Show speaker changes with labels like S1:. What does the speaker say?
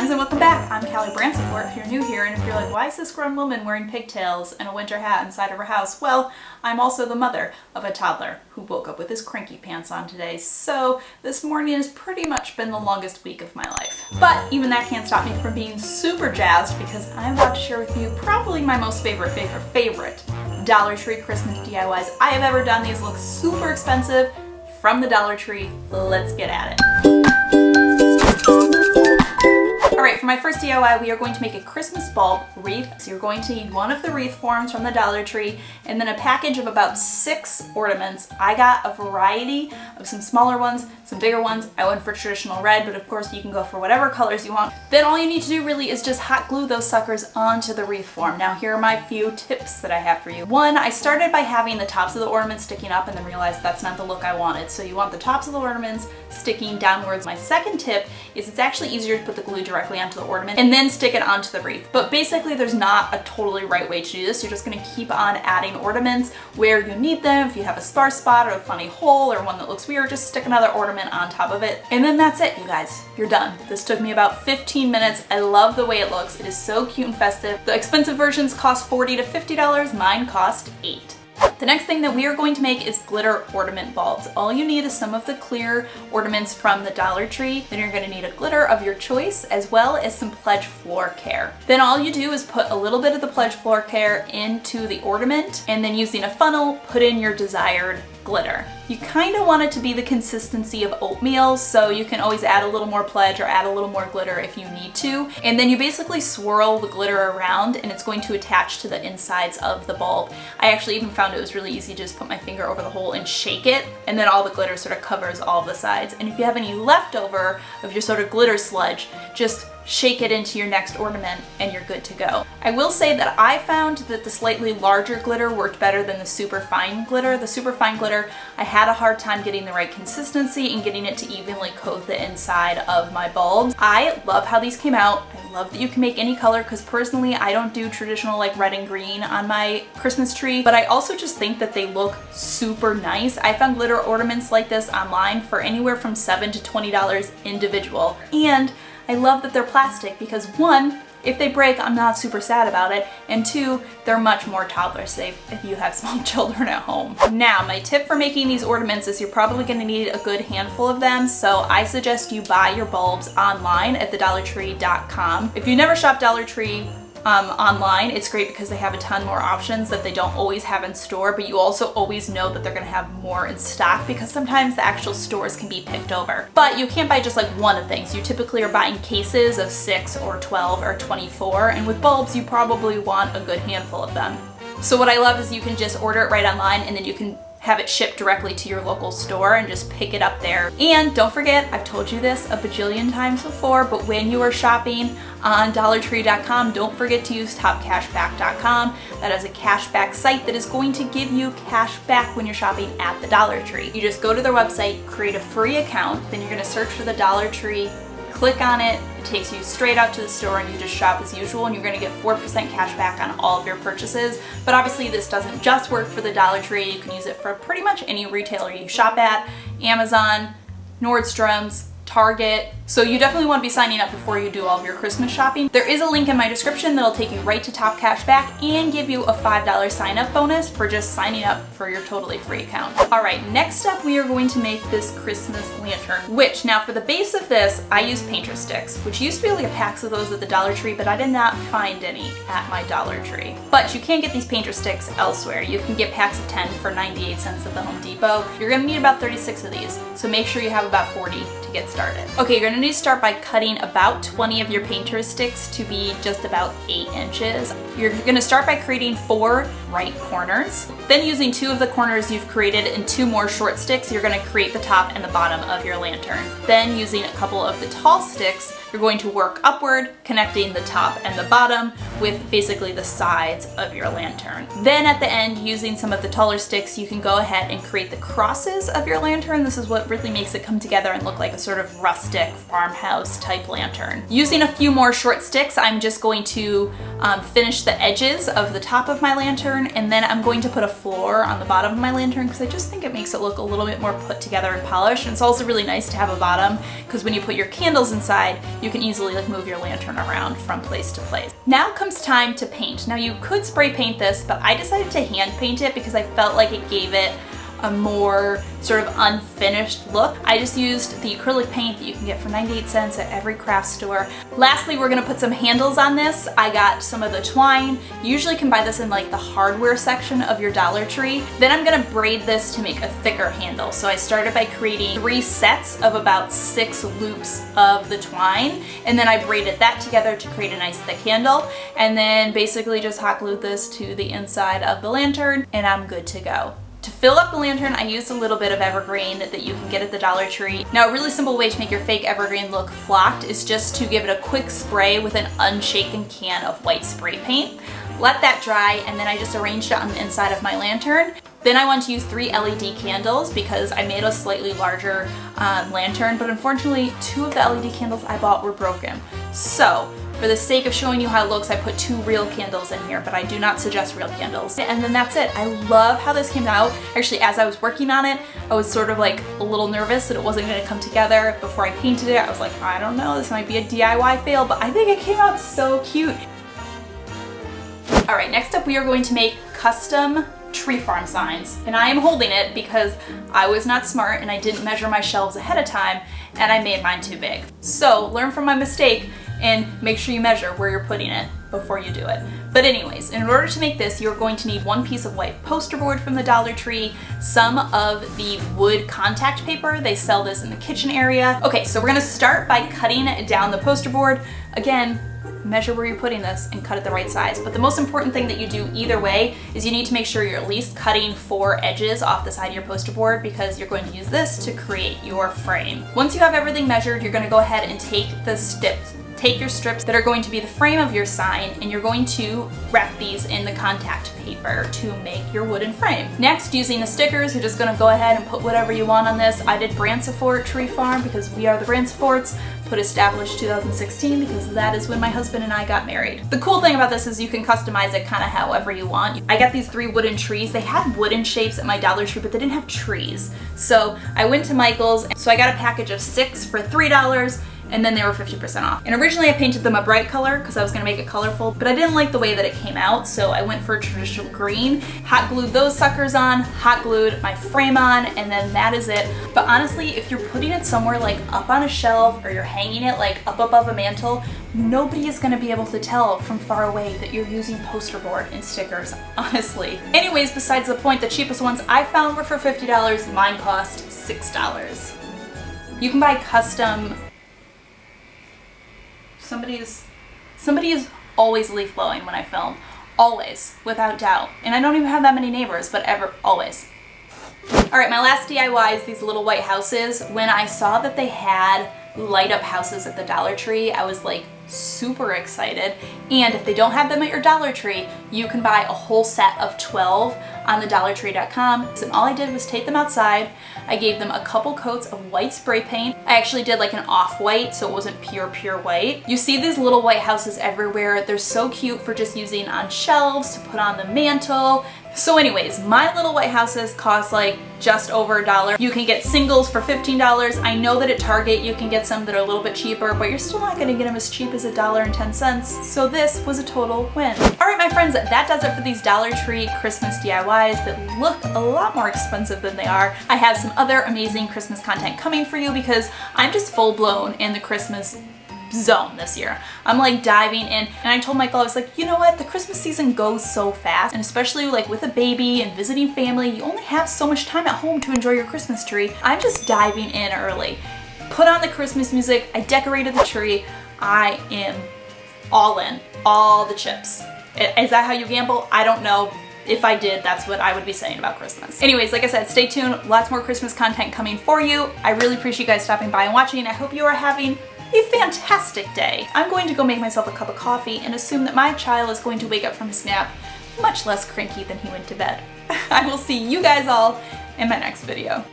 S1: friends, and welcome back. I'm Kallie Branciforte if you're new here, and if you're like, why is this grown woman wearing pigtails and a winter hat inside of her house? Well, I'm also the mother of a toddler who woke up with his cranky pants on today, so this morning has pretty much been the longest week of my life. But even that can't stop me from being super jazzed because I'm about to share with you probably my most favorite Dollar Tree Christmas DIYs I have ever done. These look super expensive from the Dollar Tree. Let's get at it. Alright, for my first DIY, we are going to make a Christmas bulb wreath. So you're going to need one of the wreath forms from the Dollar Tree and then a package of about 6 ornaments. I got a variety of some smaller ones, some bigger ones. I went for traditional red, but of course you can go for whatever colors you want. Then all you need to do really is just hot glue those suckers onto the wreath form. Now here are my few tips that I have for you. One, I started by having the tops of the ornaments sticking up and then realized that's not the look I wanted. So you want the tops of the ornaments sticking downwards. My second tip is it's actually easier to put the glue directly onto the ornament and then stick it onto the wreath. But basically there's not a totally right way to do this. You're just going to keep on adding ornaments where you need them. If you have a sparse spot or a funny hole or one that looks weird, just stick another ornament on top of it. And then that's it, you guys. You're done. This took me about 15 minutes. I love the way it looks. It is so cute and festive. The expensive versions cost $40 to $50. Mine cost $8. The next thing that we are going to make is glitter ornament bulbs. All you need is some of the clear ornaments from the Dollar Tree. Then you're going to need a glitter of your choice as well as some Pledge Floor Care. Then all you do is put a little bit of the Pledge Floor Care into the ornament and then using a funnel, put in your desired glitter. You kind of want it to be the consistency of oatmeal, so you can always add a little more Pledge or add a little more glitter if you need to. And then you basically swirl the glitter around and it's going to attach to the insides of the bulb. I actually even found it was really easy to just put my finger over the hole and shake it, and then all the glitter sort of covers all of the sides. And if you have any leftover of your sort of glitter sludge, just shake it into your next ornament and you're good to go. I will say that I found that the slightly larger glitter worked better than the super fine glitter. The super fine glitter, I had a hard time getting the right consistency and getting it to evenly coat the inside of my bulbs. I love how these came out. I love that you can make any color because personally I don't do traditional like red and green on my Christmas tree, but I also just think that they look super nice. I found glitter ornaments like this online for anywhere from $7 to $20 individual, and I love that they're plastic because one, if they break, I'm not super sad about it, and two, they're much more toddler safe if you have small children at home. Now, my tip for making these ornaments is you're probably going to need a good handful of them, so I suggest you buy your bulbs online at thedollartree.com. If you never shop Dollar Tree online, it's great because they have a ton more options that they don't always have in store, but you also always know that they're going to have more in stock because sometimes the actual stores can be picked over. But you can't buy just like one of things. You typically are buying cases of 6 or 12 or 24, and with bulbs you probably want a good handful of them. So what I love is you can just order it right online and then you can have it shipped directly to your local store and just pick it up there. And don't forget, I've told you this a bajillion times before, but when you are shopping on DollarTree.com, don't forget to use TopCashback.com. That is a cashback site that is going to give you cash back when you're shopping at the Dollar Tree. You just go to their website, create a free account, then you're gonna search for the Dollar Tree, click on it, it takes you straight out to the store and you just shop as usual, and you're going to get 4% cash back on all of your purchases. But obviously this doesn't just work for the Dollar Tree. You can use it for pretty much any retailer you shop at, Amazon, Nordstrom's, Target. So you definitely want to be signing up before you do all of your Christmas shopping. There is a link in my description that'll take you right to Top Cashback and give you a $5 sign up bonus for just signing up for your totally free account. Alright, next up we are going to make this Christmas lantern, which now for the base of this I use painter sticks, which used to be like a pack of those at the Dollar Tree, but I did not find any at my Dollar Tree. But you can get these painter sticks elsewhere. You can get packs of 10 for 98 cents at the Home Depot. You're going to need about 36 of these, so make sure you have about 40 to get started. Okay, you're going to need to start by cutting about 20 of your painter sticks to be just about 8 inches. You're going to start by creating 4 right corners. Then using 2 of the corners you've created and 2 more short sticks, you're going to create the top and the bottom of your lantern. Then using a couple of the tall sticks, you're going to work upward, connecting the top and the bottom with basically the sides of your lantern. Then at the end, using some of the taller sticks, you can go ahead and create the crosses of your lantern. This is what really makes it come together and look like a sort of rustic farmhouse type lantern. Using a few more short sticks, I'm just going to finish the the edges of the top of my lantern, and then I'm going to put a floor on the bottom of my lantern because I just think it makes it look a little bit more put together and polished. And it's also really nice to have a bottom because when you put your candles inside, you can easily like move your lantern around from place to place. Now comes time to paint. Now you could spray paint this, but I decided to hand paint it because I felt like it gave it a more sort of unfinished look. I just used the acrylic paint that you can get for 98 cents at every craft store. Lastly, we're gonna put some handles on this. I got some of the twine. You usually can buy this in like the hardware section of your Dollar Tree. Then I'm gonna braid this to make a thicker handle. So I started by creating 3 sets of about 6 loops of the twine, and then I braided that together to create a nice thick handle, and then basically just hot glued this to the inside of the lantern, and I'm good to go. To fill up the lantern, I used a little bit of evergreen that you can get at the Dollar Tree. Now, a really simple way to make your fake evergreen look flocked is just to give it a quick spray with an unshaken can of white spray paint. Let that dry, and then I just arranged it on the inside of my lantern. Then I want to use 3 LED candles because I made a slightly larger lantern, but unfortunately 2 of the LED candles I bought were broken. So, for the sake of showing you how it looks, I put 2 real candles in here, but I do not suggest real candles. And then that's it. I love how this came out. Actually, as I was working on it, I was sort of like a little nervous that it wasn't gonna come together. Before I painted it, I was like, I don't know, this might be a DIY fail, but I think it came out so cute. All right, next up we are going to make custom tree farm signs, and I am holding it because I was not smart and I didn't measure my shelves ahead of time, and I made mine too big. So learn from my mistake and make sure you measure where you're putting it before you do it. But anyways, in order to make this, you're going to need 1 piece of white poster board from the Dollar Tree, some of the wood contact paper. They sell this in the kitchen area. Okay, so we're gonna start by cutting down the poster board. Again, measure where you're putting this and cut it the right size. But the most important thing that you do either way is you need to make sure you're at least cutting 4 edges off the side of your poster board because you're going to use this to create your frame. Once you have everything measured, you're gonna go ahead and take your strips that are going to be the frame of your sign, and you're going to wrap these in the contact paper to make your wooden frame. Next, using the stickers, you're just gonna go ahead and put whatever you want on this. I did Branciforte Tree Farm because we are the Brancifortes. Put established 2016 because that is when my husband and I got married. The cool thing about this is you can customize it kind of however you want. I got these 3 wooden trees. They had wooden shapes at my Dollar Tree, but they didn't have trees. So I went to Michael's, so I got a package of 6 for $3, and then they were 50% off. And originally I painted them a bright color because I was gonna make it colorful, but I didn't like the way that it came out, so I went for a traditional green, hot glued those suckers on, hot glued my frame on, and then that is it. But honestly, if you're putting it somewhere like up on a shelf or you're hanging it like up above a mantle, nobody is gonna be able to tell from far away that you're using poster board and stickers, honestly. Anyways, besides the point, the cheapest ones I found were for $50, mine cost $6. You can buy custom. Somebody is always leaf blowing when I film. Always, without doubt. And I don't even have that many neighbors, but always. All right, my last DIY is these little white houses. When I saw that they had light up houses at the Dollar Tree, I was like super excited. And if they don't have them at your Dollar Tree, you can buy a whole set of 12 on the dollartree.com. And all I did was take them outside. I gave them a couple coats of white spray paint. I actually did like an off-white, so it wasn't pure white. You see these little white houses everywhere. They're so cute for just using on shelves, to put on the mantle. So anyways, my little white houses cost like just over $1. You can get singles for $15. I know that at Target you can get some that are a little bit cheaper, but you're still not gonna get them as cheap as $1.10. So this was a total win. All right, my friends, that does it for these Dollar Tree Christmas DIYs that look a lot more expensive than they are. I have some other amazing Christmas content coming for you because I'm just full blown in the Christmas zone this year. I'm like diving in, and I told Michael, I was like, you know what, the Christmas season goes so fast, and especially like with a baby and visiting family, you only have so much time at home to enjoy your Christmas tree. I'm just diving in early. Put on the Christmas music, I decorated the tree, I am all in, all the chips. Is that how you gamble? I don't know. If I did, that's what I would be saying about Christmas. Anyways, like I said, stay tuned, lots more Christmas content coming for you. I really appreciate you guys stopping by and watching. I hope you are having a fantastic day. I'm going to go make myself a cup of coffee and assume that my child is going to wake up from his nap much less cranky than he went to bed. I will see you guys all in my next video.